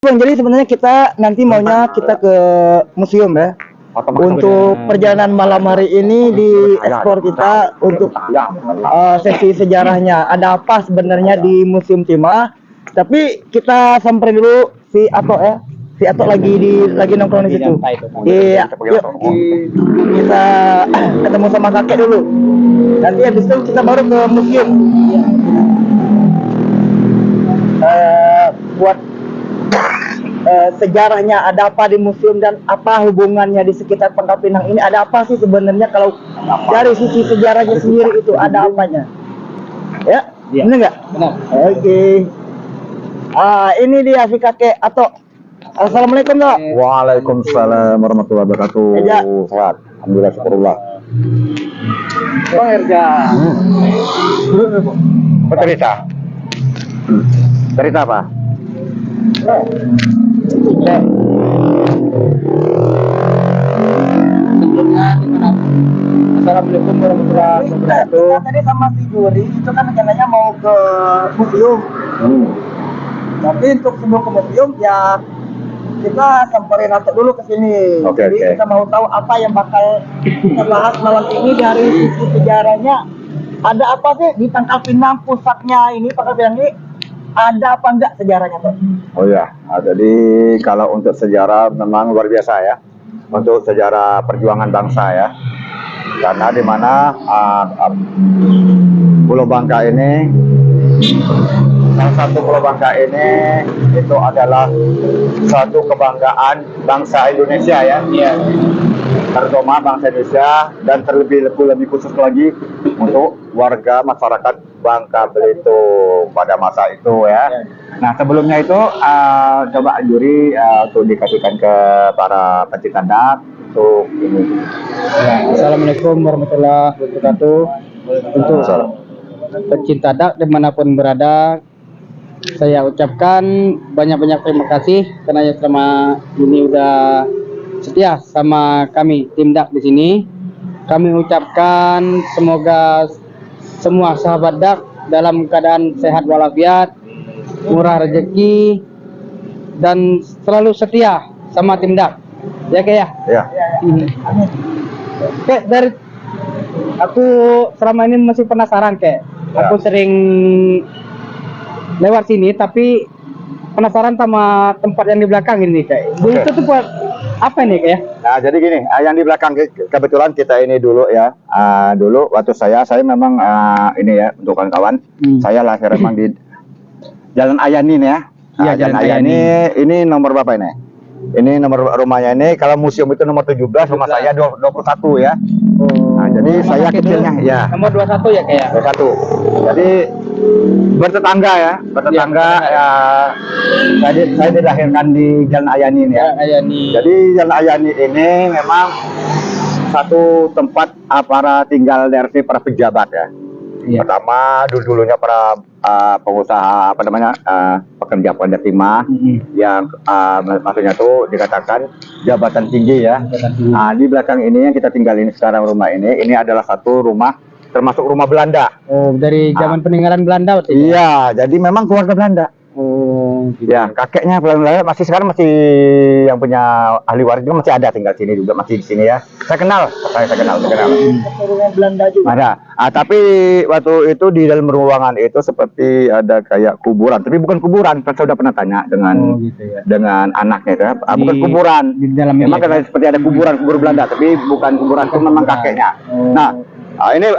Bang, jadi sebenarnya kita nanti maunya kita ke museum ya. Untuk perjalanan malam hari ini di ekspor kita untuk sesi sejarahnya. Ada apa sebenarnya di Museum Timah? Tapi kita samperin dulu si Ato ya. Si Ato lagi nongkrong di situ. Iya, yuk kita ketemu sama kakek dulu. Nanti habis itu kita baru ke museum. Buat sejarahnya ada apa di museum dan apa hubungannya di sekitar Pangkal Pinang ini, ada apa sih sebenarnya kalau dari sisi sejarahnya sendiri itu ada apanya ya, benar nggak? Benar. Oke. Ini dia si kakek Ato. Assalamualaikum dok. Waalaikumsalam warahmatullahi wabarakatuh. Sehat, alhamdulillah, syukurullah. Bang Erja. Cerita. Cerita apa? Assalamualaikum warahmatullahi wabarakatuh. Tadi sama si Juri itu kan rencananya mau ke museum. Tapi untuk sebelum ke museum ya kita samperin Ato dulu ke sini. Jadi kita mau tahu apa yang bakal kita bahas malam ini dari sisi sejarahnya. Ada apa sih di Pangkal Pinang pusatnya ini, Pangkal Pinang ini ada apa enggak sejarahnya tuh? Oh ya, jadi kalau untuk sejarah memang luar biasa ya. Untuk sejarah perjuangan bangsa ya. Karena di mana Pulau Bangka ini, salah satu Pulau Bangka ini itu adalah satu kebanggaan bangsa Indonesia ya. Iya. Terutama bangsa Indonesia dan terlebih khusus lagi untuk warga masyarakat Bangka Belitung pada masa itu ya. Nah sebelumnya itu coba Juri untuk dikasihkan ke para pencinta dak untuk ini. Ya, Assalamualaikum warahmatullahi wabarakatuh. Untuk pencinta dak dimanapun berada, saya ucapkan banyak-banyak terima kasih karena selama ini udah setia sama kami tim dak di sini. Kami ucapkan semoga semua sahabat dak dalam keadaan sehat walafiat, murah rezeki, dan selalu setia sama tim dak. Ya kayak ya. Kayak dari aku selama ini masih penasaran kayak. Aku sering lewat sini tapi penasaran sama tempat yang di belakang ini kayak. Itu tuh buat apa nih kayak? Nah jadi gini, yang di belakang kebetulan kita ini dulu ya. Dulu waktu saya memang ini ya untuk kawan-kawan. Saya lahir memang di Jalan Ayanin ya. Jalan Ayanin. Ini nomor berapa ini? Ini nomor rumahnya ini. Kalau museum itu nomor 17, rumah saya 21 ya. Nah, jadi saya kecilnya ya. Nomor 21 ya kayak. 21. Jadi bertetangga ya, ya. Saya dilahirkan di Jalan Ayanin ya. Jadi Jalan Ayanin ini memang satu tempat para tinggal dari para pejabat ya. Pertama dulunya para pengusaha apa namanya pekerja pada timah yang maksudnya tuh dikatakan jabatan tinggi ya. Nah di belakang ini yang kita tinggal ini sekarang rumah ini adalah satu rumah termasuk rumah Belanda. Oh dari zaman peninggalan Belanda waktu itu? Iya jadi memang keluarga Belanda. Gitu. Ya kakeknya Belanda masih sekarang masih yang punya ahli waris juga masih ada tinggal sini juga masih di sini ya. Saya kenal. Rumah Belanda juga. Ada. Tapi waktu itu di dalam ruangan itu seperti ada kayak kuburan, tapi bukan kuburan. Kan saya sudah pernah tanya dengan dengan anaknya kan. Bukan kuburan. Di dalam memang kan seperti ada kubur Belanda, tapi bukan kuburan itu memang kakeknya. Nah, ini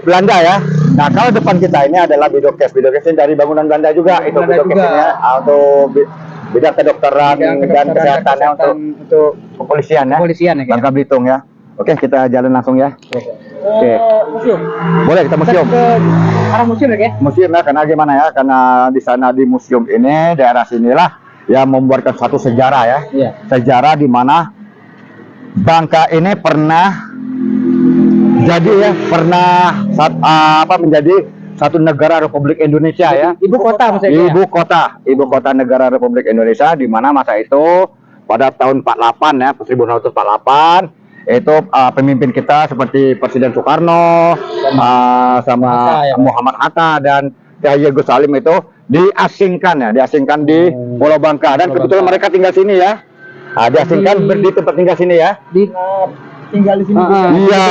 Belanda ya. Nah kalau depan kita ini adalah Bidokes ini dari bangunan Belanda juga. Itu Bidokesnya untuk bidang kedokteran dan kesehatannya untuk kepolisian ya. Bangka Belitung ya. Oke kita jalan langsung ya. Oke. Museum. Boleh kita museum. Ke arah museum ya kayak? Museum ya karena gimana ya? Karena di sana di museum ini daerah sinilah yang membuatkan satu sejarah ya. Sejarah di mana Bangka ini pernah menjadi satu negara Republik Indonesia ya. Ibu kota maksudnya. Ibu kota negara Republik Indonesia di mana masa itu pada tahun 48 ya, 1948 itu pemimpin kita seperti Presiden Soekarno sama Muhammad Hatta dan Yahya Gus Salim itu diasingkan di Pulau Bangka, dan kebetulan mereka tinggal sini ya. Diasingkan di tempat tinggal sini ya. Tinggal di sini. Iya.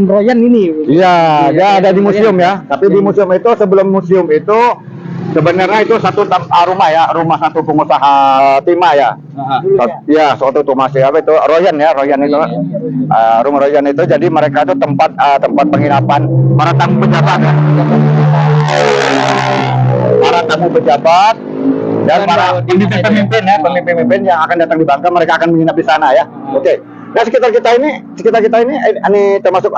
Royan ini. Iya, dia ada di museum ya. Tapi di museum itu, sebelum museum itu sebenarnya itu satu rumah ya, rumah satu pengusaha timah ya. Ya, suatu tuh masih apa itu Royan ya, Royan itu. Rumah Royan itu, jadi mereka itu tempat penginapan para tamu pejabat ya. Para tamu pejabat dan para pemimpin ya, pemimpin yang akan datang di Bangka, mereka akan menginap di sana ya. Oke. Nah, sekitar kita ini ini termasuk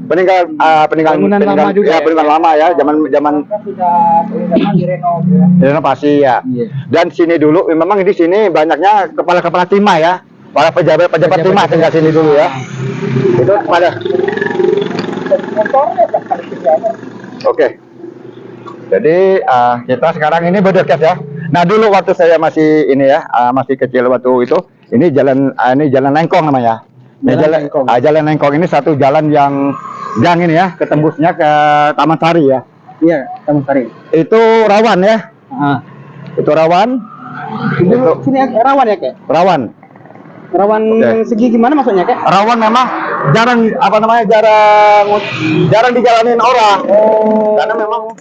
peninggalan juga, peninggalan lama ya, zaman direnovasi ya. Dan sini dulu memang di sini banyaknya kepala timah ya, para pejabat timah tinggal sini dulu ya. Itu pada. Oke. Jadi kita sekarang ini berdekat ya. Nah, dulu waktu saya masih ini ya, masih kecil waktu itu, ini jalan Lengkong namanya. Jalan Lengkong ini satu jalan yang ini ya, ketembusnya ke Taman Sari ya. Iya, Taman Sari. Itu rawan ya. Itu rawan. Sini rawan ya, Kak? Rawan. Rawan segi gimana maksudnya, Kak? Rawan memang jarang dijalanin orang. Karena memang.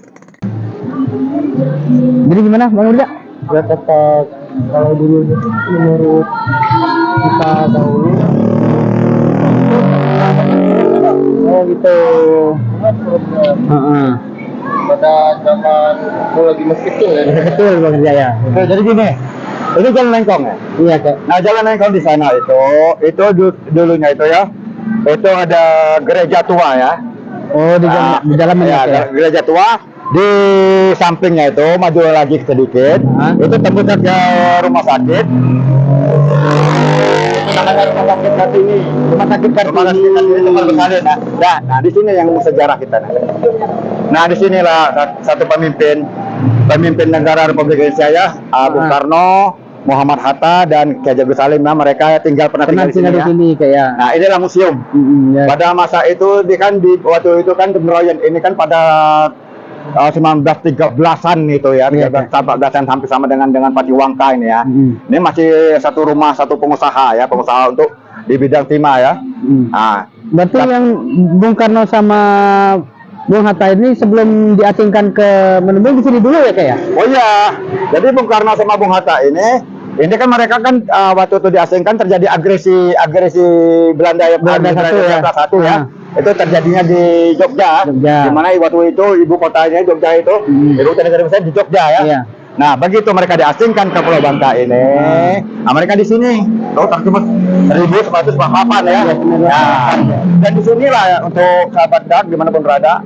Jadi gimana, Bang Urja? Ya, kata kalau dulu menurut kita dahulu. Oh gitu. Pada zaman aku lagi masih kecil ya. Betul, Bang Urja ya. Oke, jadi gini. Itu jalan Lengkong ya? Iya, Kak. Nah, jalan Lengkong di sana itu dulunya itu ya. Itu ada gereja tua ya. Oh, di dalam ya, gereja tua. Di sampingnya itu maju lagi sedikit, itu tembusnya ke rumah sakit. Itu namanya rumah sakit Kartini. Rumah sakit Kartini tempat bersalin. Nah, di sini yang sejarah kita. Nah, di sinilah satu pemimpin negara Republik Indonesia ya, Bung Karno, Muhammad Hatta, dan Ki Hajar Salim. Nah, mereka pernah tinggal di sini kayak. Nah, inilah museum. Pada masa itu waktu itu kan Royan ini kan pada 1913-an itu ya, 1913-an hampir sama dengan Patiwangka ini ya. Ini masih satu rumah, satu pengusaha untuk di bidang timah ya. Nah, berarti yang Bung Karno sama Bung Hatta ini sebelum diasingkan ke Menembung di sini dulu ya, Kak ya? Oh iya. Jadi Bung Karno sama Bung Hatta ini kan mereka kan waktu itu diasingkan terjadi agresi Belanda satu ya. Itu terjadinya di Jogja. Di mana waktu itu ibu kotanya Jogja itu, ibu kota negara besar di Jogja ya. Iya. Nah, begitu mereka diasingkan ke Pulau Bangka ini, mereka di sini, terjebak 1148 ya. Nah, dan di sinilah ya, untuk sahabat Dak dimanapun berada,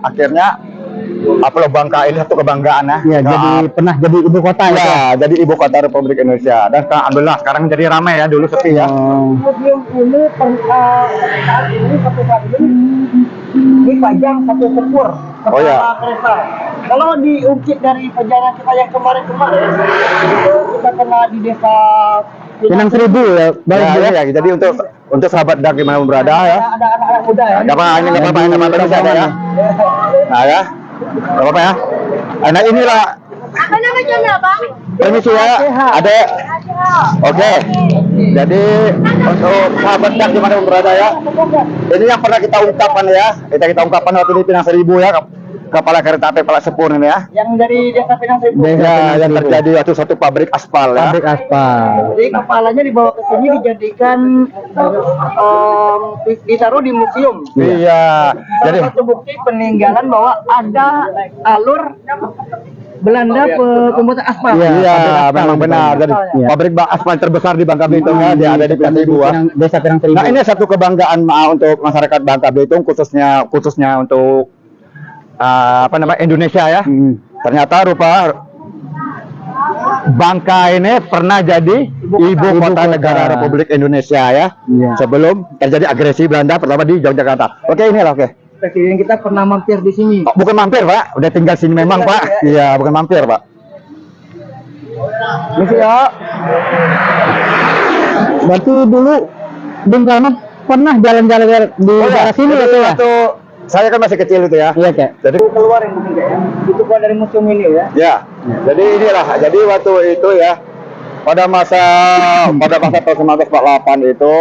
akhirnya Pulau Bangka ini satu kebanggaan ya. Ya, jadi pernah jadi ibu kota ya. Jadi ibu kota Republik Indonesia. Dan alhamdulillah sekarang jadi ramai ya, dulu sepi ya. Museum ini saat ini satu kali dipajang satu sepur kepala kereta. Kalau diungkit dari perjalanan kita yang kemarin-kemarin, itu kita kena di desa Pinang Seribu ya. Ya, jadi untuk sahabat Dak dimana berada ya. Ada anak-anak muda ya. Nggak apa-apa ya. Nah ya. Gak apa-apa ya. Nah, inilah. Apa namanya, Bang? Permisi ya. Ada. Oke. Jadi untuk sahabat Dak di mana berada ya. Ini yang pernah kita ungkapkan ya. Kita ungkapkan waktu di Pinang Seribu ya. Kepala kereta api Kepala Sepur ini ya. Yang dari desa Pinang Seribu. Ya, yang terjadi waktu satu pabrik aspal ya. Pabrik aspal. Jadi kepalanya dibawa ke sini dijadikan ditaruh di museum. Iya. Jadi satu bukti peninggalan bahwa ada alur Belanda pembuatan aspal. Iya, memang benar. Jadi pabrik aspal terbesar di Bangka Belitung ya, dia ada di Pinang Seribu. Desa Pinang Seribu. Nah, ini satu kebanggaan untuk masyarakat Bangka Belitung, khususnya untuk Indonesia ya. Ternyata Bangka ini pernah jadi ibu kota negara Republik Indonesia ya. Sebelum terjadi agresi Belanda pertama di Yogyakarta. Oke, inilah oke. Presiden kita pernah mampir di sini. Oh, bukan mampir, Pak. Udah tinggal sini memang, Pak. Iya, bukan mampir, Pak. Misi ya. Berarti dulu Bung Karno pernah jalan-jalan di daerah sini ya? saya kan masih kecil itu ya. Iya, Kak. Jadi Keluarin mungkin Kak ya. Itu keluar dari museum ini ya. ya, jadi inilah. Jadi waktu itu ya, pada masa tahun 1948 itu,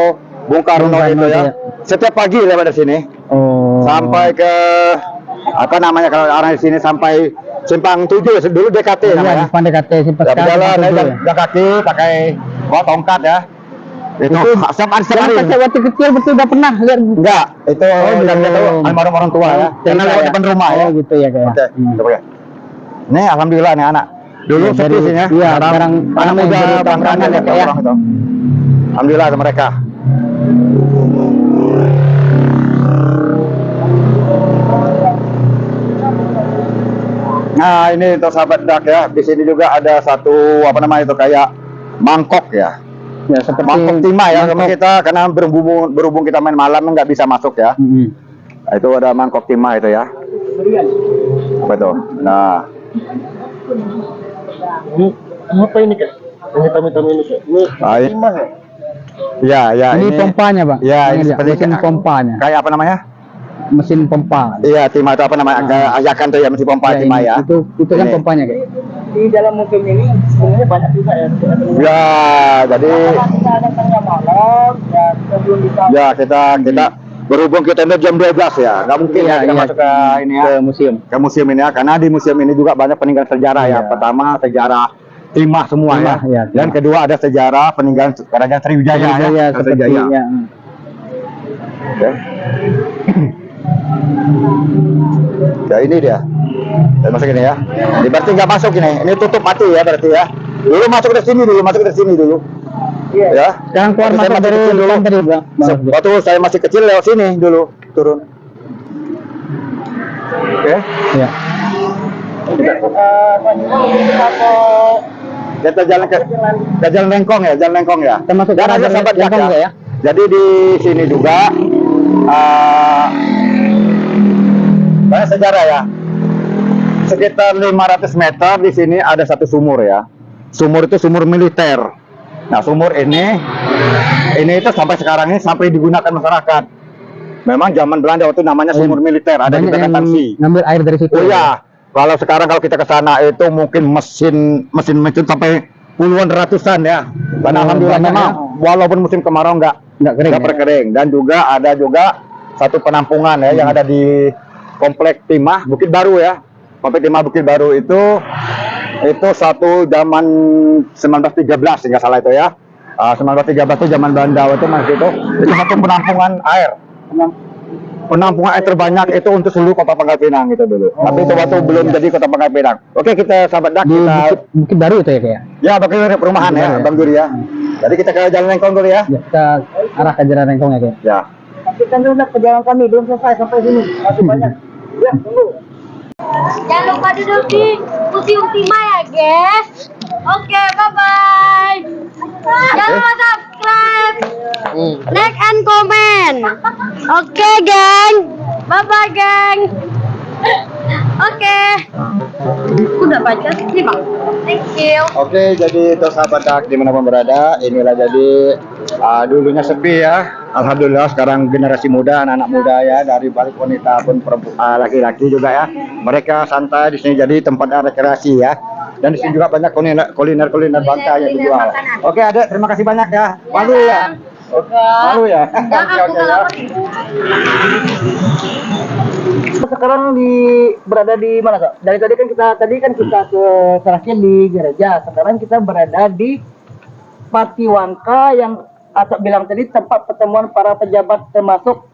Bung Karno itu ya, setiap pagi lewat dari sini Oh. sampai ke apa namanya kalau arah di sini sampai Simpang 7 dulu DKT Iya, namanya. depan DKT Simpang Ya, berjalan Simpang naik 7 ya. jalan kaki pakai bawa tongkat ya. Itu setiap Yang hari. pakai waktu kecil betul udah pernah lihat. Enggak, itu yang itu almarhum orang tua ya. Karena lewat depan rumah ya. Oh, gitu ya, Kak. Oke, coba ya. Ini alhamdulillah nih anak. Dulu Ya, sepi dari- sih ya. iya, sekarang anak ramai muda jadi bangkrangan tongkrongan ya ya, Kak, ya. orang itu. Alhamdulillah ada mereka. Nah, ini untuk sahabat dak ya. Di sini juga ada satu apa namanya itu kayak mangkok ya. Ya, seperti Mangkok timah ya sama mangkok. kita karena berhubung kita main malam nggak bisa masuk ya. Mm-mm. Nah, itu ada mangkok timah itu ya. Apa itu? Nah, Ini apa ini Kak? Ini hitam-hitam ini Kak. Ini ah, timah ya? ya ya Ini pompanya, Pak. Ya, ini Lihat, seperti mesin pompanya. Kayak apa namanya? Mesin pompa. Iya, timah itu apa namanya? Kayak ajakan tuh ya mesin pompa Ya, timah ini. ya. Itu kan Ini. pompanya, Kak. Di dalam museum ini sebenarnya banyak juga ya. Ya, jadi Karena kita ada tengah malam ya kita belum bisa. ya kita berhubung kita ini jam 12 ya. Nggak mungkin Iya, ya kita iya. masuk ke ini ya. Ke museum. Ke museum ini ya, karena di museum ini juga banyak peninggalan sejarah ya. Iya. Pertama sejarah timah semua Timah, ya. ya, Dan timah. kedua ada sejarah peninggalan Kerajaan Sriwijaya ya. Ya, seperti Sriwijaya. ya. Oke. Ya ini dia. Dan masuk ini ya. Ini berarti nggak masuk ini. Ini tutup mati ya berarti ya. Dulu masuk dari sini dulu, masuk dari sini dulu. Iya. Ya. Sekarang keluar Waktu saya masuk masih dari kecil dulu. depan tadi, Bang. Waktu saya masih kecil lewat sini dulu turun. Oke. Ya. Kita ke Kita jalan ke Jalan Lengkong ya, Jalan Lengkong ya. Kita masuk ke Dan arah ada Jalan sahabat Lengkong Jack nggak ya? Jadi di sini juga banyak sejarah ya. Sekitar 500 meter di sini ada satu sumur ya. Sumur itu sumur militer. Nah, sumur ini itu sampai sekarang ini sampai digunakan masyarakat. Memang zaman Belanda waktu namanya sumur militer, ada di Banyak yang Tansi. ngambil air dari situ. Oh iya, kalau sekarang kalau kita ke sana itu mungkin mesin sampai puluhan ratusan ya. Karena Oh, alhamdulillah banyak memang walaupun musim kemarau Nggak kering, nggak ya? berkering. Dan juga ada satu penampungan ya yang ada di Komplek Timah Bukit Baru ya. Komplek Timah Bukit Baru itu satu zaman 1913 nggak salah itu ya. 1913 itu zaman Belanda itu masih itu satu penampungan air. Penampungan air terbanyak itu untuk seluruh Kota Pangkal Pinang gitu dulu. Tapi itu waktu belum jadi Kota Pangkal Pinang. Oke, kita sahabat dak Di kita Bukit Baru itu ya, kayak. ya pakai perumahan Bukit ya, Baru ya. Bang Duri ya. Jadi kita ke Jalan Lengkong dulu ya. Ya, kita arah ke Jalan Lengkong ya, kayak. Ya. Tapi kan dulu perjalanan kami belum selesai sampai sini. Masih banyak. Ya, tunggu. Jangan lupa duduk di Museum Timah ya, guys. Oke, bye-bye. Jangan lupa subscribe, like and comment. Oke, geng. Bye-bye, geng. Oke. Udah baca sih, Bang. Thank you. Oke, jadi untuk sahabat dak dimanapun berada, inilah jadi dulunya sepi ya. Alhamdulillah sekarang generasi muda, anak-anak muda ya dari balik wanita pun laki-laki juga ya. Mereka santai di sini jadi tempat rekreasi ya. Dan di sini juga banyak kuliner Bangka yang dijual. Oke, Adek, terima kasih banyak ya. Malu ya. Malu ya. Oke, oke ya. Sekarang berada di mana Kak? Dari tadi kan kita ke serahnya di gereja. Sekarang kita berada di Patiwangka yang Asap bilang tadi tempat pertemuan para pejabat termasuk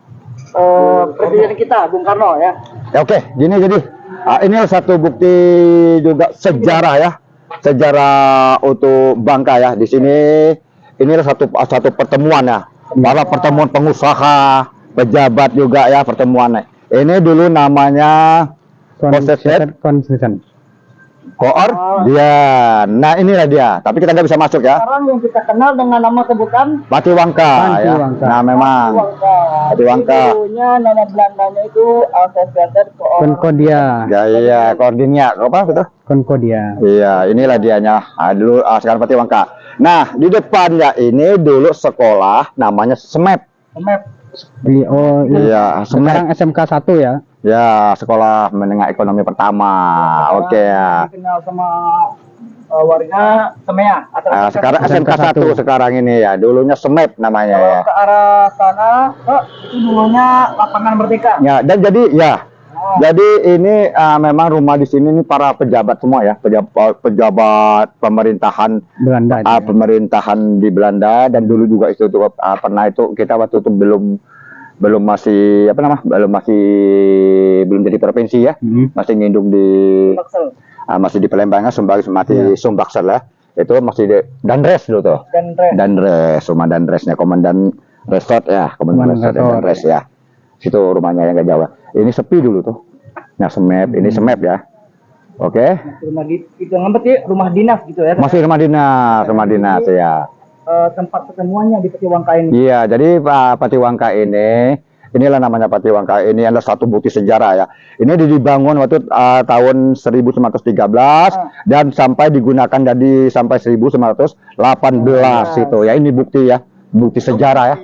presiden kita Bung Karno ya. Ya, oke, gini jadi ini satu bukti juga sejarah ya, sejarah untuk Bangka ya. Di sini inilah satu pertemuan ya, para pertemuan pengusaha, pejabat juga ya pertemuan. Ini dulu namanya Konstitusi. Koor dia. Nah inilah dia, tapi kita nggak bisa masuk ya. Sekarang yang kita kenal dengan nama sebutan Patiwangka ya. Patiwangka. Nah memang Patiwangka. Dulunya nama Belandanya itu Associated Concordia. Ya iya, koordinnya apa betul? Concordia. Iya, inilah dianya. Dulu sekarang Patiwangka. Nah, di depannya ini dulu sekolah namanya SMEP. Iya, sekarang SMK 1 ya. Ya, sekolah menengah ekonomi pertama. Oke ya. Dikenal sama warga Semea atau Sekarang SMK 1 sekarang ini ya. Dulunya SMEP namanya kalau ya. ke arah sana itu dulunya lapangan Merdeka. Ya, dan jadi ya. Jadi ini memang rumah di sini nih para pejabat semua ya, pejabat pemerintahan Belanda. Pemerintahan di Belanda, dan dulu juga itu pernah itu kita waktu itu belum masih belum jadi provinsi ya, masih ngindung di masih di Palembang, masih Sumbaksel ya. Itu masih di Danres dulu tuh. Danres, rumah Danresnya Komandan Resort ya, Komandan Resort Danres ya. Situ rumahnya yang gak jauh. Ini sepi dulu tuh. Nah, SMEP, ini SMEP ya. Oke. Rumah itu ngebet ya, rumah dinas gitu ya. Masih rumah dinas ya. Tempat ketemuannya di Patiwangka ini. Iya, jadi Patiwangka inilah namanya Patiwangka ini adalah satu bukti sejarah ya. Ini dibangun waktu tahun 1913 dan sampai digunakan jadi sampai 1918 itu ya. Ini bukti ya, bukti sejarah ya.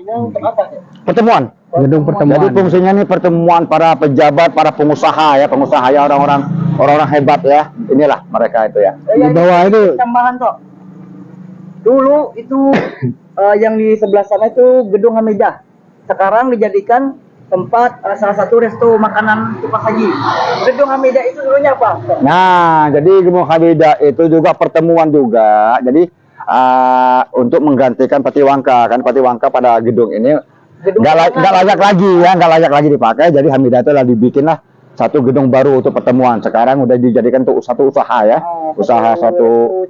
Pertemuan. Gedung pertemuan. Jadi fungsinya ini pertemuan para pejabat, para pengusaha ya, orang-orang hebat ya. Inilah mereka itu ya. Di bawah itu Tambahan kok. Dulu itu yang di sebelah sana itu Gedung Hamidah. Sekarang dijadikan tempat salah satu resto makanan Tupas Haji. Gedung Hamidah itu dulunya apa? Nah, jadi Gedung Hamidah itu juga pertemuan juga. Jadi untuk menggantikan Patiwangka, kan Patiwangka pada gedung ini nggak layak lagi dipakai. Jadi Hamidah itu lah dibikin lah satu gedung baru untuk pertemuan. Sekarang udah dijadikan untuk satu usaha ya, usaha satu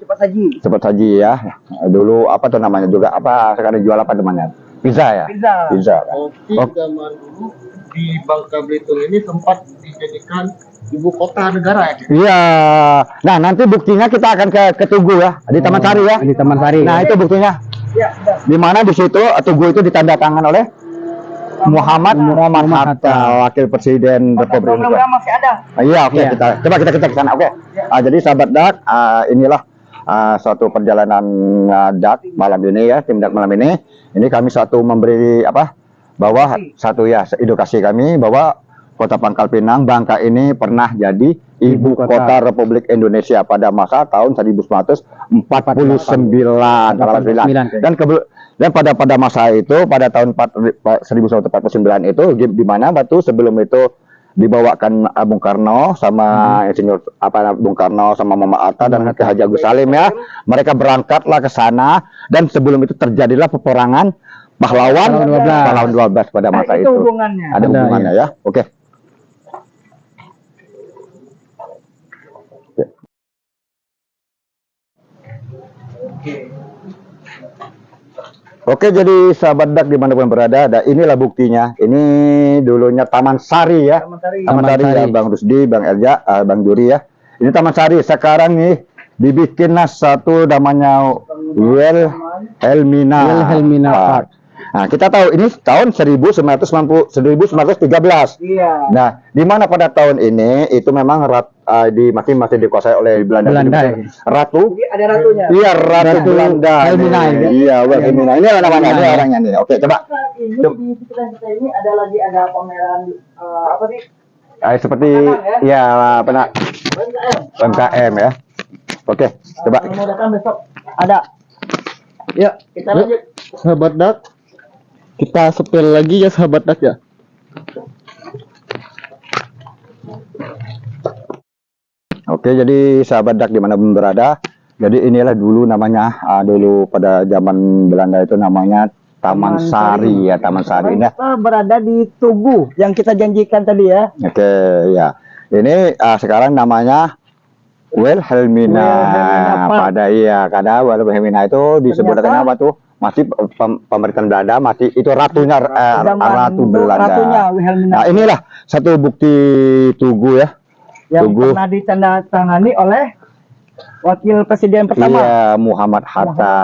cepat saji ya. Dulu apa tuh namanya juga apa, sekarang jual apa namanya, pizza ya, pizza. Zaman dulu di Bangka Belitung ini sempat dijadikan ibu kota negara ya. Iya. Nah, nanti buktinya kita akan ke Tugu ya, di Taman Sari ya. Di Taman Sari. Nah, itu buktinya. Di mana di situ Tugu itu ditandatangan oleh Muhammad Hatta, Wakil Presiden Republik Indonesia. Masih ada. Iya, oke, kita ke sana, oke. Jadi sahabat Dak, inilah suatu perjalanan Dak malam ini ya, tim Dak malam ini. Ini kami satu memberi bahwa satu ya edukasi kami bahwa Kota Pangkal Pinang, Bangka ini pernah jadi ibu kota Republik Indonesia pada masa tahun 1949. Dan pada masa itu, pada tahun 1949 itu, di mana sebelum itu dibawakan Bung Karno sama Insinyur Bung Karno sama Mama Atta dan Ki Haji Agus Salim ya. Mereka berangkatlah ke sana, dan sebelum itu terjadilah peperangan pahlawan 12 pada masa itu. Ada hubungannya ya. Oke. Oke, jadi sahabat Dak dimanapun berada, inilah buktinya. Ini dulunya Taman Sari ya. Taman Sari ya, Bang Rusdi, Bang Elja, Bang Juri ya. Ini Taman Sari. Sekarang nih dibikinlah satu namanya Wilhelmina Park. Nah, kita tahu ini tahun 1913. Iya. Nah, di mana pada tahun ini itu memang masih dikuasai oleh Belanda. Ratu. Jadi ada ratunya. Iya, Ratu Belanda. Wilhelmina. Iya, Wilhelmina. Ini namanya, ini orangnya nih. Oke, coba. Ini di sekitar kita ini ada pameran apa sih? Seperti ya UMKM ya. Oke, coba. Mau datang besok ada. Ya, Kita lanjut. sahabat Dak. Kita sepel lagi ya sahabat Dak ya. Oke, jadi sahabat Dak dimanapun berada, jadi inilah dulu namanya, dulu pada zaman Belanda itu namanya Taman Sari ya, Taman Sari ini. Kita berada di Tugu yang kita janjikan tadi ya. Oke, ya. Ini sekarang namanya Wilhelmina pada karena Wilhelmina itu disebutkan apa tuh? Masih pemerintahan Belanda, masih itu ratunya Ratu Belanda. Ratunya Wilhelmina. Nah, inilah satu bukti Tugu ya. Yang pernah ditandatangani oleh Wakil Presiden pertama. Iya, Muhammad Hatta.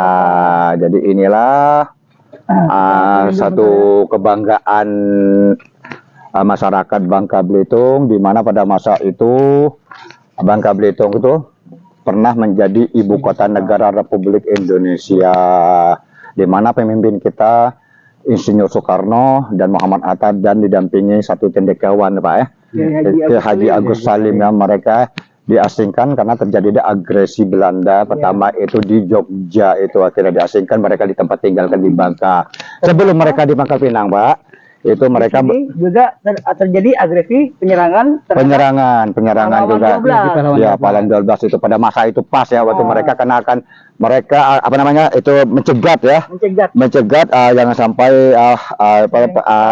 Jadi inilah satu kebanggaan masyarakat Bangka Belitung, di mana pada masa itu Bangka Belitung itu pernah menjadi ibu kota negara Republik Indonesia, di mana pemimpin kita Insinyur Soekarno dan Muhammad Hatta dan didampingi satu cendekiawan Pak ya. Ke Haji Agus Salim ya, mereka diasingkan karena terjadi agresi Belanda pertama itu di Jogja, itu akhirnya diasingkan, mereka di tempat tinggalkan di Bangka. Sebelum mereka di Pangkal Pinang Pak, itu mereka juga terjadi agresi penyerangan penyerangan juga ya pahlawan 12 itu pada masa itu pas ya waktu mereka kenakan mereka apa namanya itu mencegat jangan sampai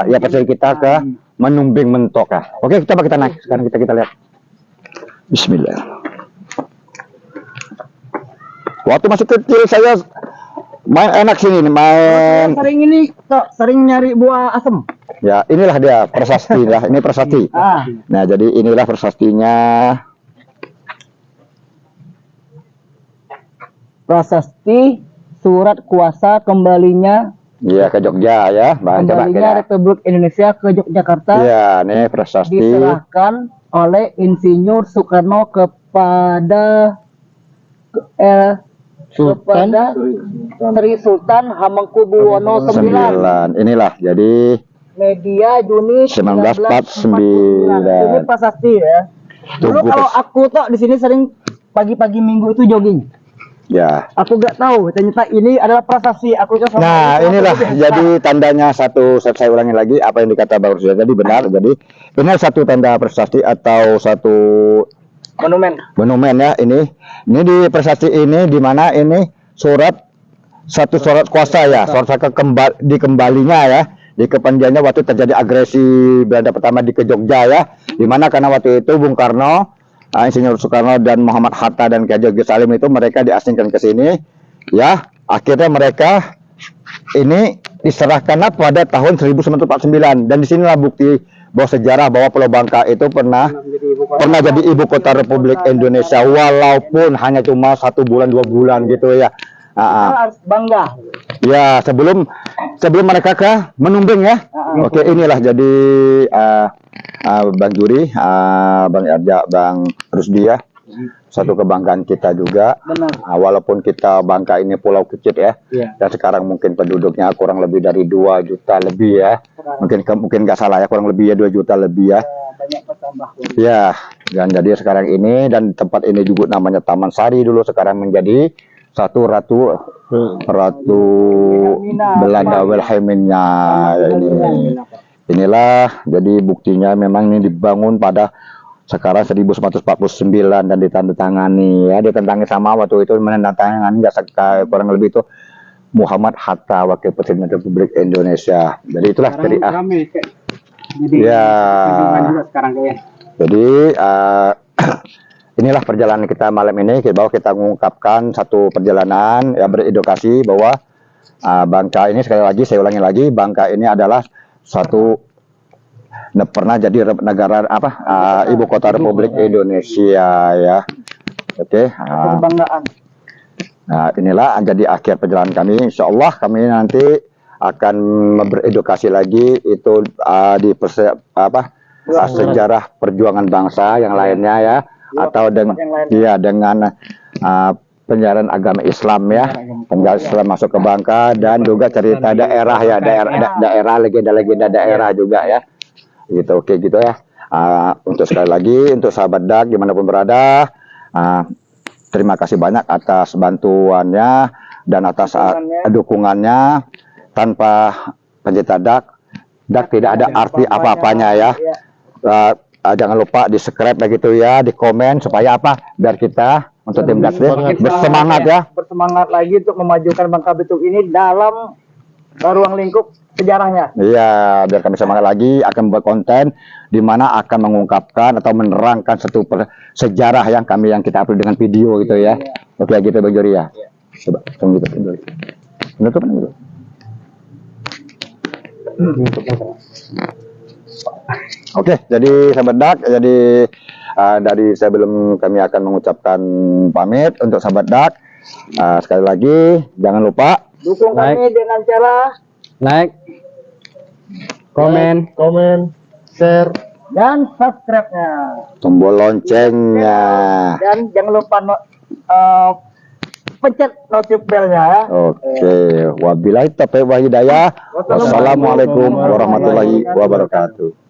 ya pasir kita ke menumbing mentok ya. Oke, kita naik sekarang, kita lihat. Bismillah. Waktu masih kecil saya main enak sini, main sering nyari buah asem. ya, inilah dia prasasti lah, ini prasasti. Nah, jadi inilah prasastinya. Prasasti surat kuasa kembalinya Iya, ke Jogja ya. kembalinya Republik Indonesia ke Yogyakarta. Iya, nih prasasti Diserahkan oleh Insinyur Soekarno kepada kepada Sri Sultan Hamengkubuwono IX. Inilah jadi Media Juni 1949. Ini prasasti ya. Dulu Tunggu, kalau Pes. aku tuh di sini sering pagi-pagi minggu itu jogging. Ya. Aku nggak tahu ternyata ini adalah prasasti. Aku tuh sama Nah, itu inilah aku jadi tandanya satu. Saya ulangi lagi apa yang dikata Bang Rusya tadi benar. Jadi ini satu tanda prasasti atau satu monumen ya ini di prasasti ini di mana ini satu surat kuasa ya, surat dikembalinya ya, di kepanjangannya waktu terjadi agresi Belanda pertama di ke Jogja ya, di mana karena waktu itu Bung Karno, Insinyur Soekarno dan Muhammad Hatta dan Haji Agus Salim itu mereka diasingkan ke sini ya, akhirnya mereka ini diserahkan pada tahun 1949 dan disinilah bukti bahwa sejarah bahwa Pulau Bangka itu pernah jadi ibu kota Republik Indonesia walaupun hanya cuma 1 bulan 2 bulan gitu ya. harus bangga. Ya, sebelum mereka ke menumbing ya. Oke, inilah jadi Bang Juri, Bang Arja, Bang Rusdi ya. Satu kebanggaan kita juga. Walaupun kita Bangka ini pulau kecil ya. Dan sekarang mungkin penduduknya kurang lebih dari 2 juta lebih ya. Mungkin nggak salah ya, kurang lebih ya 2 juta lebih ya. Banyak bertambah. Ya, dan jadi sekarang ini dan tempat ini juga namanya Taman Sari dulu, sekarang menjadi satu ratu Belanda Wilhelmina ini. Inilah jadi buktinya memang ini dibangun pada sekarang 1949 dan ditandatangani ya, ditentangin sama waktu itu menandatangani nggak kurang lebih itu Muhammad Hatta, Wakil Presiden Republik Indonesia. Jadi itulah jadi ya. Jadi inilah perjalanan kita malam ini, bahwa kita mengungkapkan satu perjalanan ya, beredukasi bahwa Bangka ini, sekali lagi saya ulangi lagi, Bangka ini adalah pernah jadi negara ibu kota Republik Indonesia ya. Oke. Kebanggaan. Nah, inilah jadi akhir perjalanan kami. Insya Allah kami nanti akan beredukasi lagi itu di sejarah perjuangan bangsa yang lainnya ya, atau dengan penjarahan agama Islam ya, penjarahan Islam masuk ke Bangka, dan juga cerita daerah ya, daerah legenda-legenda daerah juga ya, gitu. Oke gitu ya. Untuk sekali lagi untuk sahabat DAK dimanapun berada, terima kasih banyak atas bantuannya dan atas dukungannya. Tanpa pencinta DAK tidak ada arti apa-apanya ya. Jangan lupa di subscribe begitu ya, di komen supaya apa, biar kita untuk tim DAK bersemangat ya, bersemangat lagi untuk memajukan Bangka Belitung ini dalam ruang lingkup sejarahnya. Iya, biar kami semangat lagi akan membuat konten di mana akan mengungkapkan atau menerangkan satu sejarah yang kita upload dengan video gitu ya. Oke gitu Bang Juri ya. Coba tunggu gitu. Menutup gitu. Oke, jadi sahabat DAK, jadi dari sebelum kami akan mengucapkan pamit untuk sahabat DAK, sekali lagi jangan lupa dukung kami dengan cara like, komen, share, dan subscribe-nya. tombol loncengnya. Dan jangan lupa pencet notif belnya ya. Oke, wabillahi taufiq wal hidayah. Wassalamualaikum warahmatullahi wabarakatuh.